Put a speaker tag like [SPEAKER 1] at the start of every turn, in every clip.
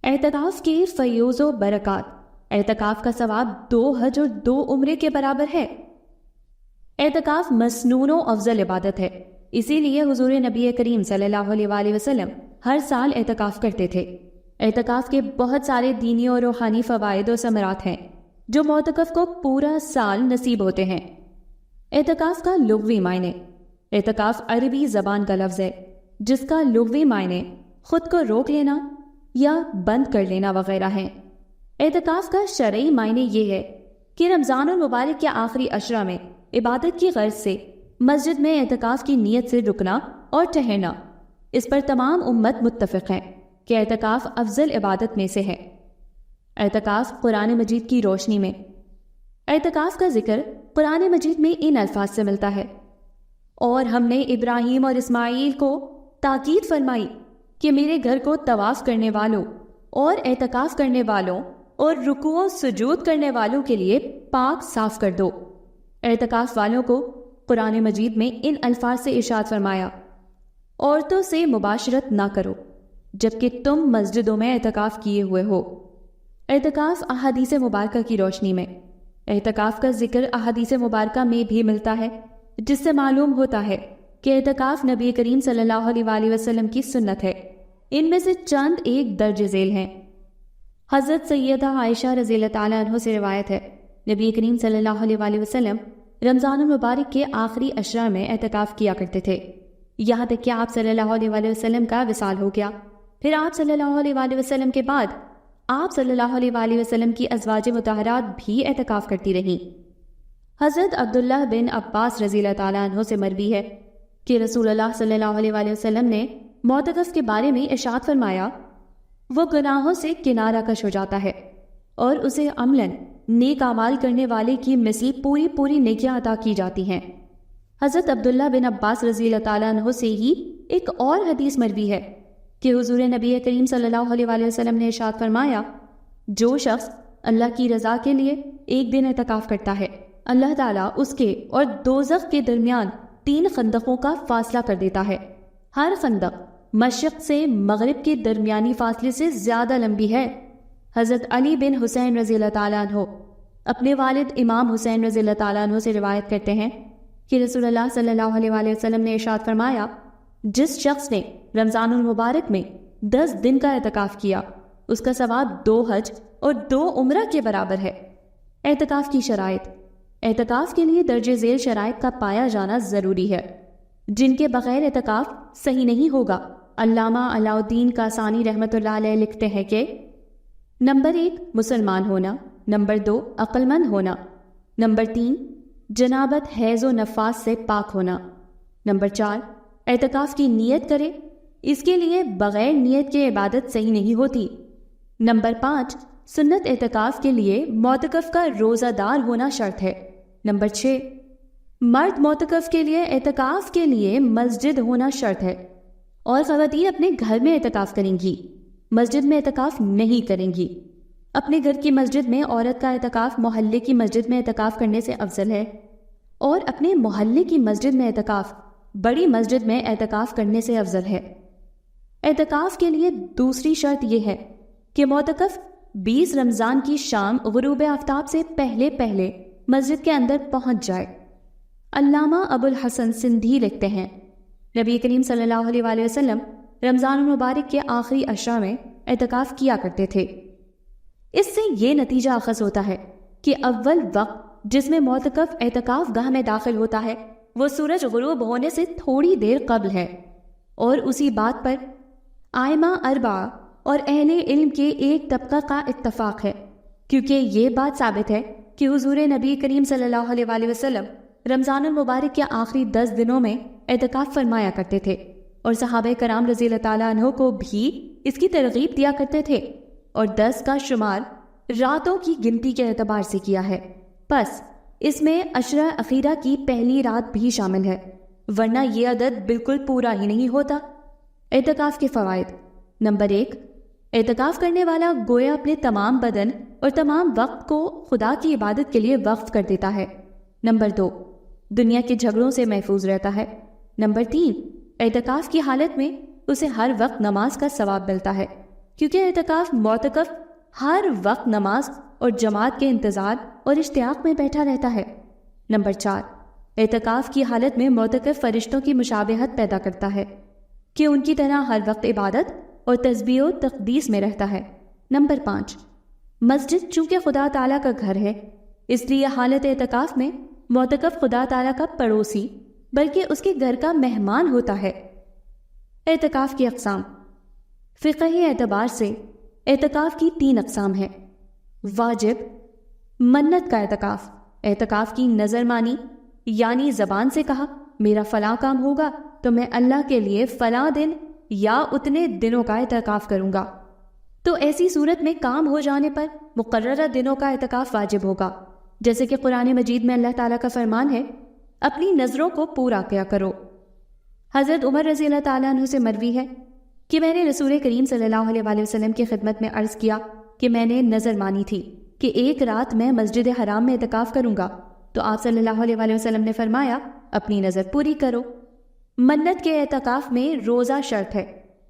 [SPEAKER 1] اعتکاف کے فیوز و برکات۔ اعتکاف کا ثواب 2 حج اور 2 عمرے کے برابر ہے۔ اعتکاف مسنون و افضل عبادت ہے، اسی لیے حضور نبی کریم صلی اللہ علیہ وآلہ وسلم ہر سال اعتکاف کرتے تھے۔ اعتکاف کے بہت سارے دینی اور روحانی فوائد و ثمرات ہیں جو معتکف کو پورا سال نصیب ہوتے ہیں۔ اعتکاف کا لغوی معنی۔ اعتکاف عربی زبان کا لفظ ہے جس کا لغوی معنی خود کو روک لینا یا بند کر لینا وغیرہ ہے۔ اعتکاف کا شرعی معنی یہ ہے کہ رمضان المبارک کے آخری عشرہ میں عبادت کی غرض سے مسجد میں اعتکاف کی نیت سے رکنا اور ٹھہرنا۔ اس پر تمام امت متفق ہے کہ اعتکاف افضل عبادت میں سے ہے۔ اعتکاف قرآن مجید کی روشنی میں۔ اعتکاف کا ذکر قرآن مجید میں ان الفاظ سے ملتا ہے: اور ہم نے ابراہیم اور اسماعیل کو تاکید فرمائی کہ میرے گھر کو طواف کرنے والوں اور اعتکاف کرنے والوں اور رکوع و سجود کرنے والوں کے لیے پاک صاف کر دو۔ اعتکاف والوں کو قرآن مجید میں ان الفاظ سے ارشاد فرمایا: عورتوں سے مباشرت نہ کرو جبکہ تم مسجدوں میں اعتکاف کیے ہوئے ہو۔ اعتکاف احادیث مبارکہ کی روشنی میں۔ اعتکاف کا ذکر احادیث مبارکہ میں بھی ملتا ہے جس سے معلوم ہوتا ہے کہ اعتکاف نبی کریم صلی اللہ علیہ وآلہ وسلم کی سنت ہے۔ ان میں سے چند ایک درج ذیل ہیں۔ حضرت سیدہ عائشہ رضی اللہ تعالیٰ عنہ سے روایت ہے، نبی کریم صلی اللہ علیہ وآلہ وسلم رمضان المبارک کے آخری عشرہ میں اعتکاف کیا کرتے تھے، یہاں تک کہ آپ صلی اللہ علیہ وآلہ وسلم کا وصال ہو گیا۔ پھر آپ صلی اللہ علیہ وآلہ وسلم کے بعد آپ صلی اللہ علیہ وآلہ وسلم کی ازواج مطہرات بھی اعتکاف کرتی رہیں۔ حضرت عبداللہ بن عباس رضی اللہ تعالیٰ عنہ سے مروی ہے کہ رسول اللہ صلی اللہ علیہ وآلہ وسلم نے معتکف کے بارے میں ارشاد فرمایا: وہ گناہوں سے کنارہ کش ہو جاتا ہے اور اسے عملاً نیک اعمال کرنے والے کی مثل پوری نیکیاں عطا کی جاتی ہیں۔ حضرت عبداللہ بن عباس رضی اللہ تعالیٰ عنہ سے ہی ایک اور حدیث مروی ہے کہ حضور نبی کریم صلی اللہ علیہ وآلہ وسلم نے ارشاد فرمایا: جو شخص اللہ کی رضا کے لیے ایک دن اعتکاف کرتا ہے، اللہ تعالیٰ اس کے اور دوزخ کے درمیان 3 خندقوں کا فاصلہ کر دیتا ہے۔ ہر خندق مشرق سے مغرب کے درمیانی فاصلے سے زیادہ لمبی ہے۔ حضرت علی بن حسین رضی اللہ تعالیٰ عنہ اپنے والد امام حسین رضی اللہ تعالیٰ عنہ سے روایت کرتے ہیں کہ رسول اللہ صلی اللہ علیہ وآلہ وسلم نے ارشاد فرمایا: جس شخص نے رمضان المبارک میں 10 دن کا اعتکاف کیا اس کا ثواب 2 حج اور 2 عمرہ کے برابر ہے۔ اعتکاف کی شرائط۔ اعتکاف کے لیے درج ذیل شرائط کا پایا جانا ضروری ہے جن کے بغیر اعتکاف صحیح نہیں ہوگا۔ علامہ علاء الدین کاسانی رحمۃ اللہ علیہ لکھتے ہیں کہ نمبر 1 مسلمان ہونا، نمبر 2 عقل مند ہونا، نمبر 3 جنابت حیض و نفاس سے پاک ہونا، نمبر 4 اعتکاف کی نیت کرے، اس کے لیے بغیر نیت کے عبادت صحیح نہیں ہوتی، نمبر 5 سنت اعتکاف کے لیے معتکف کا روزہ دار ہونا شرط ہے، نمبر 6 مرد معتکف کے لیے اعتکاف کے لیے مسجد ہونا شرط ہے اور خواتین اپنے گھر میں اعتکاف کریں گی، مسجد میں اعتکاف نہیں کریں گی۔ اپنے گھر کی مسجد میں عورت کا اعتکاف محلے کی مسجد میں اعتکاف کرنے سے افضل ہے، اور اپنے محلے کی مسجد میں اعتکاف بڑی مسجد میں اعتکاف کرنے سے افضل ہے۔ اعتکاف کے لیے دوسری شرط یہ ہے کہ معتکف 20 رمضان کی شام غروب آفتاب سے پہلے مسجد کے اندر پہنچ جائے۔ علامہ ابو الحسن سندھی لکھتے ہیں، نبی کریم صلی اللہ علیہ وآلہ وسلم رمضان المبارک کے آخری عشرہ میں اعتکاف کیا کرتے تھے۔ اس سے یہ نتیجہ اخذ ہوتا ہے کہ اول وقت جس میں معتکف اعتکاف گاہ میں داخل ہوتا ہے وہ سورج غروب ہونے سے تھوڑی دیر قبل ہے، اور اسی بات پر ائمہ اربعہ اور اہل علم کے ایک طبقہ کا اتفاق ہے، کیونکہ یہ بات ثابت ہے کہ حضور نبی کریم صلی اللہ علیہ وآلہ وسلم رمضان المبارک کے آخری 10 دنوں میں اعتکاف فرمایا کرتے تھے، اور صحابہ کرام رضی اللہ تعالیٰ عنہ کو بھی اس کی ترغیب دیا کرتے تھے، اور 10 کا شمار راتوں کی گنتی کے اعتبار سے کیا ہے، پس اس میں عشرہ اخیرہ کی پہلی رات بھی شامل ہے، ورنہ یہ عدد بالکل پورا ہی نہیں ہوتا۔ اعتکاف کے فوائد۔ نمبر 1 اعتکاف کرنے والا گویا اپنے تمام بدن اور تمام وقت کو خدا کی عبادت کے لیے وقف کر دیتا ہے۔ نمبر 2 دنیا کے جھگڑوں سے محفوظ رہتا ہے۔ نمبر 3 اعتکاف کی حالت میں اسے ہر وقت نماز کا ثواب ملتا ہے، کیونکہ اعتکاف معتکف ہر وقت نماز اور جماعت کے انتظار اور اشتیاق میں بیٹھا رہتا ہے۔ نمبر 4، اعتکاف کی حالت میں معتکف فرشتوں کی مشابہت پیدا کرتا ہے کہ ان کی طرح ہر وقت عبادت اور تسبیح و تقدیس میں رہتا ہے۔ نمبر 5، مسجد چونکہ خدا تعالیٰ کا گھر ہے، اس لیے حالت اعتکاف میں معتکف خدا تعالیٰ کا پڑوسی بلکہ اس کے گھر کا مہمان ہوتا ہے۔ اعتکاف کی اقسام۔ فقہی اعتبار سے اعتکاف کی 3 اقسام ہیں۔ واجب، منت کا اعتکاف، اعتکاف کی نظر مانی، یعنی زبان سے کہا میرا فلاں کام ہوگا تو میں اللہ کے لیے فلاں دن یا اتنے دنوں کا اعتکاف کروں گا، تو ایسی صورت میں کام ہو جانے پر مقررہ دنوں کا اعتکاف واجب ہوگا، جیسے کہ قرآن مجید میں اللہ تعالیٰ کا فرمان ہے اپنی نظروں کو پورا کیا کرو۔ حضرت عمر رضی اللہ تعالیٰ عنہ سے مروی ہے کہ میں نے رسول کریم صلی اللہ علیہ وآلہ وسلم کی خدمت میں عرض کیا کہ میں نے نظر مانی تھی کہ ایک رات میں مسجد حرام میں اعتکاف کروں گا، تو آپ صلی اللہ علیہ وآلہ وسلم نے فرمایا اپنی نظر پوری کرو۔ منت کے اعتکاف میں روزہ شرط ہے،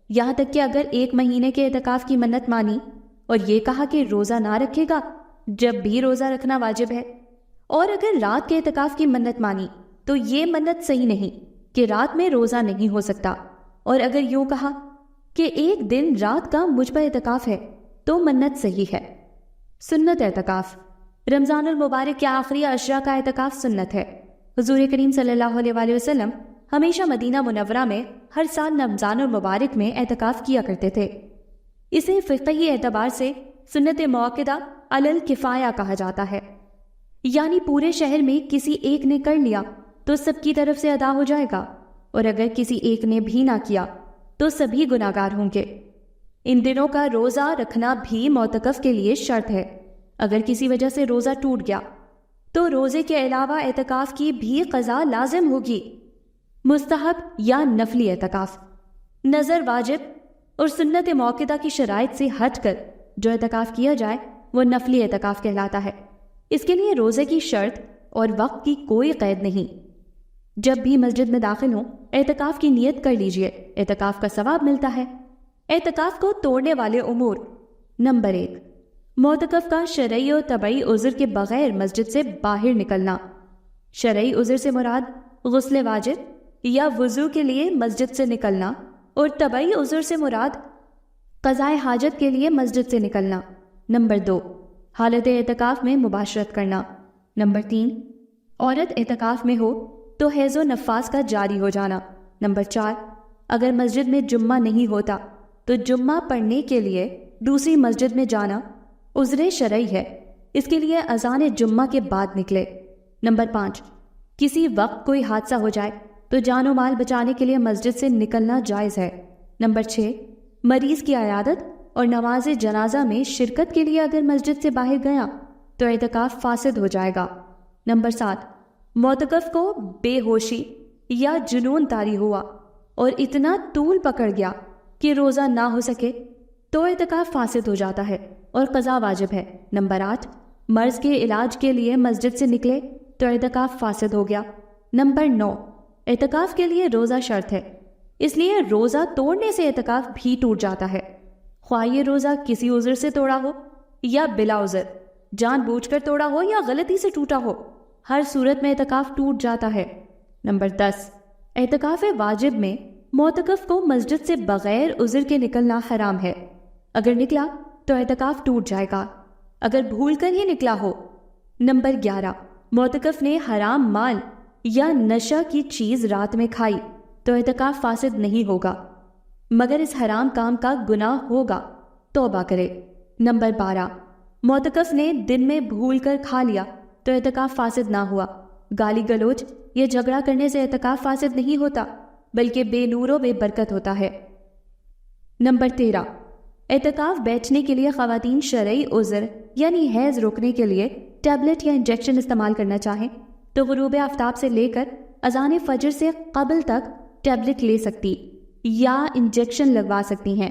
[SPEAKER 1] یہاں تک کہ اگر 1 مہینے کے اعتکاف کی منت مانی اور یہ کہا کہ روزہ نہ رکھے گا، جب بھی روزہ رکھنا واجب ہے، اور اگر رات کے اعتکاف کی منت مانی تو یہ منت صحیح نہیں کہ رات میں روزہ نہیں ہو سکتا، اور اگر یوں کہا کہ 1 دن رات کا مجھ پر اعتکاف ہے تو منت صحیح ہے۔ سنت اعتکاف۔ رمضان المبارک کے آخری عشرہ کا اعتکاف سنت ہے۔ حضور کریم صلی اللہ علیہ وآلہ وسلم ہمیشہ مدینہ منورہ میں ہر سال رمضان المبارک میں اعتکاف کیا کرتے تھے۔ اسے فقہی اعتبار سے سنت موقدہ علی الکفایہ کہا جاتا ہے، یعنی پورے شہر میں کسی ایک نے کر لیا تو سب کی طرف سے ادا ہو جائے گا، اور اگر کسی ایک نے بھی نہ کیا تو سبھی گناہگار ہوں گے۔ ان دنوں کا روزہ رکھنا بھی معتکف کے لیے شرط ہے۔ اگر کسی وجہ سے روزہ ٹوٹ گیا تو روزے کے علاوہ اعتکاف کی بھی قضا لازم ہوگی۔ مستحب یا نفلی اعتکاف۔ نظر واجب اور سنت موقدہ کی شرائط سے ہٹ کر جو اعتکاف کیا جائے وہ نفلی اعتکاف کہلاتا ہے۔ اس کے لیے روزے کی شرط اور وقت کی کوئی قید نہیں۔ جب بھی مسجد میں داخل ہوں اعتکاف کی نیت کر لیجئے، اعتکاف کا ثواب ملتا ہے۔ اعتکاف کو توڑنے والے امور۔ نمبر 1، معتکف کا شرعی و طبعی عذر کے بغیر مسجد سے باہر نکلنا۔ شرعی عذر سے مراد غسل واجب یا وضو کے لیے مسجد سے نکلنا، اور طبعی عذر سے مراد قضاء حاجت کے لیے مسجد سے نکلنا۔ نمبر 2، حالت اعتکاف میں مباشرت کرنا۔ نمبر 3، عورت اعتکاف میں ہو تو حیض و نفاس کا جاری ہو جانا۔ نمبر 4، اگر مسجد میں جمعہ نہیں ہوتا تو جمعہ پڑھنے کے لیے دوسری مسجد میں جانا عذر شرعی ہے، اس کے لیے اذان جمعہ کے بعد نکلے۔ نمبر 5، کسی وقت کوئی حادثہ ہو جائے تو جان و مال بچانے کے لیے مسجد سے نکلنا جائز ہے۔ نمبر 6، مریض کی عیادت اور نماز جنازہ میں شرکت کے لیے اگر مسجد سے باہر گیا تو اعتکاف فاسد ہو جائے گا۔ نمبر 7، معتکف کو بے ہوشی یا جنون طاری ہوا اور اتنا طول پکڑ گیا کہ روزہ نہ ہو سکے تو اعتکاف فاسد ہو جاتا ہے اور قضا واجب ہے۔ نمبر 8، مرض کے علاج کے لیے مسجد سے نکلے تو اعتکاف فاسد ہو گیا۔ نمبر 9، اعتکاف کے لیے روزہ شرط ہے، اس لیے روزہ توڑنے سے اعتکاف بھی ٹوٹ جاتا ہے، خواہ یہ روزہ کسی عذر سے توڑا ہو یا بلا عذر، جان بوجھ کر توڑا ہو یا غلطی سے ٹوٹا ہو، ہر صورت میں اعتکاف ٹوٹ جاتا ہے۔ نمبر 10، اعتکاف واجب میں معتکف کو مسجد سے بغیر عذر کے نکلنا حرام ہے، اگر نکلا تو اعتکاف ٹوٹ جائے گا، اگر بھول کر ہی نکلا ہو۔ نمبر 11، معتکف نے حرام مال یا نشہ کی چیز رات میں کھائی تو اعتکاف فاسد نہیں ہوگا، مگر اس حرام کام کا گناہ ہوگا، توبہ کرے۔ نمبر 12، معتکف نے دن میں بھول کر کھا لیا تو اعتکاف فاسد نہ ہوا، گالی گلوچ یا جھگڑا کرنے سے اعتکاف فاسد نہیں ہوتا بلکہ بے نور و بے برکت ہوتا ہے۔ نمبر 13، اعتکاف بیٹھنے کے لیے خواتین شرعی عذر یعنی حیض روکنے کے لیے ٹیبلٹ یا انجیکشن استعمال کرنا چاہیں تو غروب آفتاب سے لے کر اذان فجر سے قبل تک ٹیبلٹ لے سکتی یا انجیکشن لگوا سکتی ہیں،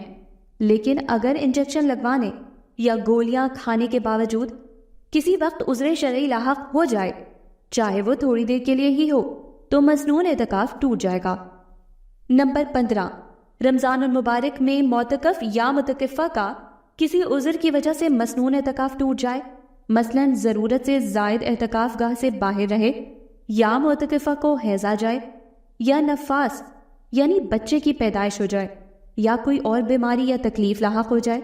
[SPEAKER 1] لیکن اگر انجیکشن لگوانے یا گولیاں کھانے کے باوجود کسی وقت عذر شرعی لاحق ہو جائے، چاہے وہ تھوڑی دیر کے لیے ہی ہو، تو مسنون اعتکاف ٹوٹ جائے گا۔ نمبر 15، رمضان المبارک میں معتکف یا معتکفہ کا کسی عذر کی وجہ سے مسنون اعتکاف ٹوٹ جائے، مثلاً ضرورت سے زائد اعتکاف گاہ سے باہر رہے، یا معتکفہ کو حیض آ جائے، یا نفاس یعنی بچے کی پیدائش ہو جائے، یا کوئی اور بیماری یا تکلیف لاحق ہو جائے،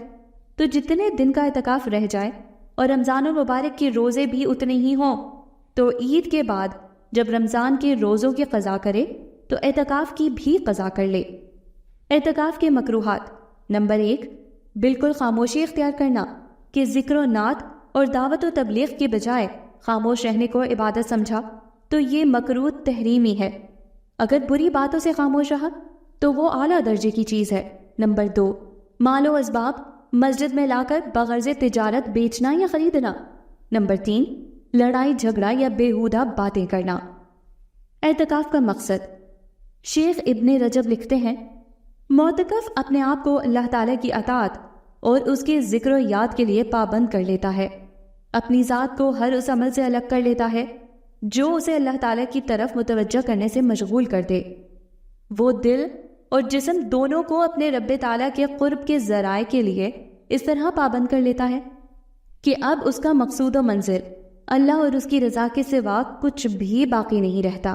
[SPEAKER 1] تو جتنے دن کا اعتکاف رہ جائے اور رمضان المبارک کے روزے بھی اتنے ہی ہوں، تو عید کے بعد جب رمضان کے روزوں کی قضا کرے تو اعتکاف کی بھی قضا کر لے۔ اعتکاف کے مکروہات: نمبر 1، بالکل خاموشی اختیار کرنا، کہ ذکر و نعت اور دعوت و تبلیغ کے بجائے خاموش رہنے کو عبادت سمجھا تو یہ مکروہ تحریمی ہے۔ اگر بری باتوں سے خاموش رہا تو وہ اعلیٰ درجے کی چیز ہے۔ نمبر 2، مال و اسباب مسجد میں لا کر بغرض تجارت بیچنا یا خریدنا۔ نمبر 3، لڑائی جھگڑا یا بیہودہ باتیں کرنا۔ اعتکاف کا مقصد: شیخ ابن رجب لکھتے ہیں، معتکف اپنے آپ کو اللہ تعالیٰ کی اطاعت اور اس کے ذکر و یاد کے لیے پابند کر لیتا ہے، اپنی ذات کو ہر اس عمل سے الگ کر لیتا ہے جو اسے اللہ تعالیٰ کی طرف متوجہ کرنے سے مشغول کر دے۔ وہ دل اور جسم دونوں کو اپنے رب تعالیٰ کے قرب کے ذرائع کے لیے اس طرح پابند کر لیتا ہے کہ اب اس کا مقصود و منزل اللہ اور اس کی رضا کے سوا کچھ بھی باقی نہیں رہتا۔